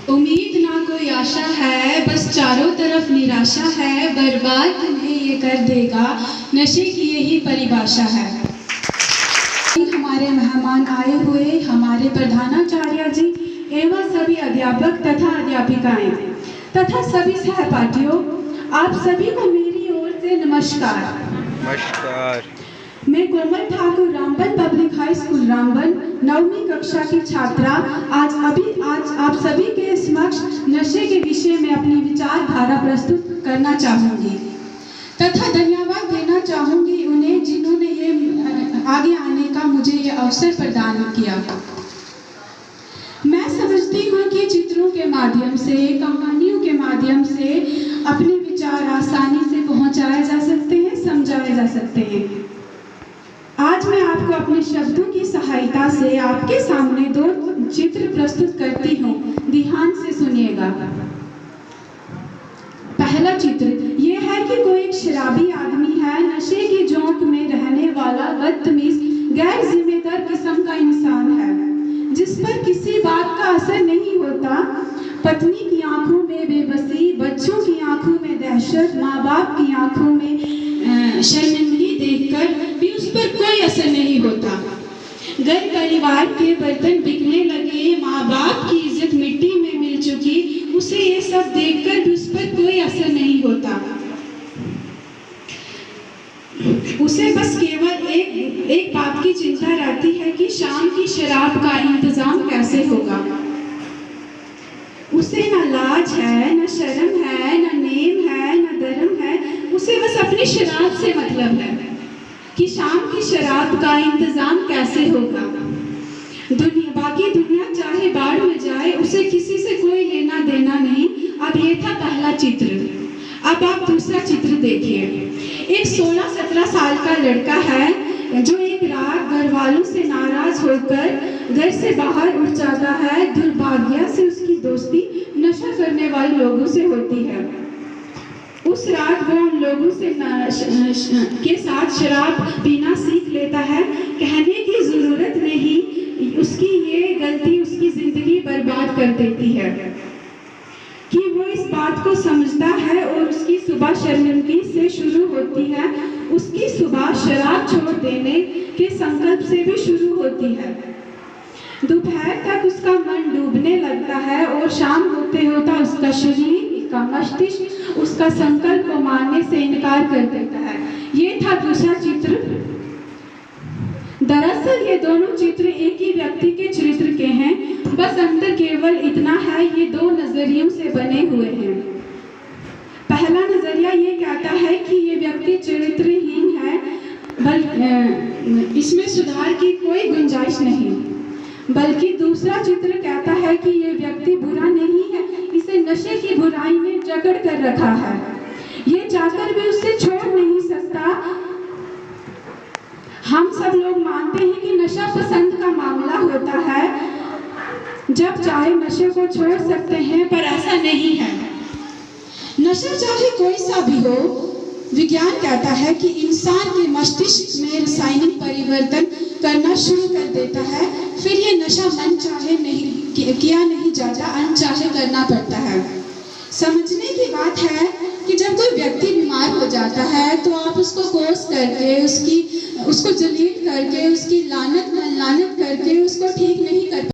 उम्मीद ना कोई आशा है, बस चारों तरफ निराशा है। बर्बाद तुम्हें ये कर देगा, नशे की यही परिभाषा है। हमारे मेहमान आए हुए हमारे प्रधानाचार्य जी एवं सभी अध्यापक तथा अध्यापिकाएं तथा सभी सहपाठियों, आप सभी को मेरी ओर से नमस्कार। नमस्कार। मैं Komal Thakur Ramban public high school Ramban 9वीं कक्षा की छात्रा आज आप सभी के समक्ष नशे के विषय में अपनी विचारधारा प्रस्तुत करना चाहूंगी तथा धन्यवाद देना चाहूंगी उन्हें जिन्होंने ये आगे आने का मुझे ये अवसर प्रदान किया। मैं समझती हूँ कि चित्रों के माध्यम से, कहानियों के माध्यम से अपने विचार आसानी से पहुँचाए जा सकते हैं, समझाए जा सकते हैं। आज मैं आपको अपने शब्दों की सहायता से आपके सामने 2 चित्र प्रस्तुत करती हूँ, ध्यान से सुनिएगा। पहला चित्र ये है कि कोई एक शराबी आदमी है, नशे की जोंक में रहने वाला बदतमीज गैर जिम्मेदार किस्म का इंसान है, जिस पर किसी बात का असर नहीं होता। पत्नी की आंखों में बेबसी, बच्चों की आंखों में दहशत, माँ बाप की आंखों में शर्मिंदगी देखकर भी उस पर कोई असर नहीं होता। घर परिवार के बर्तन बिकने लगे, माँ बाप की इज्जत मिट्टी में मिल चुकी, उसे ये सब देखकर भी उस पर कोई असर नहीं होता। उसे बस केवल एक बात की चिंता रहती है कि शाम की शराब का इंतजाम कैसे होगा। उसे न लाज है, न शर्म है, न नेम है, न धर्म है, उसे बस अपनी शराब से मतलब है कि शाम की शराब का इंतजाम कैसे होगा। बाकी दुनिया चाहे बाढ़ में जाए, उसे किसी से कोई लेना देना नहीं। अब ये था पहला चित्र। अब आप दूसरा चित्र देखिए। एक 16-17 साल का लड़का है जो एक रात घर वालों से नाराज होकर घर से बाहर उठ जाता है। दुर्भाग्य से उसकी दोस्ती नशा करने वाले लोगों से होती है। उस रात वो उन लोगों से के साथ शराब पीना सीख लेता है। कहने की जरूरत नहीं, उसकी ये गलती उसकी जिंदगी बर्बाद कर देती है कि वो इस बात को समझता है और उसकी सुबह शर्मिंदगी से शुरू होती है। उसकी सुबह शराब छोड़ देने के संकल्प से भी शुरू होती है। दोपहर तक उसका मन डूबने लगता है और शाम होते होता उसका शरीर, उसका मस्तिष्क उसका संकल्प को मानने से इनकार कर देता है। ये था दूसरा चित्र। दरअसल ये दोनों चित्र एक ही व्यक्ति के चरित्र के हैं, बस अंतर केवल इतना है ये 2 नजरियों से बने हुए हैं। पहला नजरिया ये कहता है कि ये व्यक्ति चरित्रहीन है, इसमें सुधार की कोई गुंजाइश नहीं। बल्कि दूसरा चित्र कहता है कि ये व्यक्ति बुरा नहीं है, इसे नशे की बुराई ने जकड़ कर रखा है, ये चाहकर भी उससे छोड़ नहीं सकता। हम सब लोग मानते हैं कि नशा पसंद का मामला होता है, जब चाहे नशे को छोड़ सकते हैं, पर ऐसा नहीं है। नशा चाहे कोई सा भी हो, विज्ञान कहता है कि इंसान के मस्तिष्क में रासायनिक परिवर्तन करना शुरू कर देता है, फिर ये नशा मन चाहे नहीं किया नहीं जाता, अनचाहे करना पड़ता है। समझने की बात है कि जब कोई व्यक्ति बीमार हो जाता है तो आप उसको कोर्स करके, उसको जलील करके, उसकी लानत करके उसको ठीक नहीं कर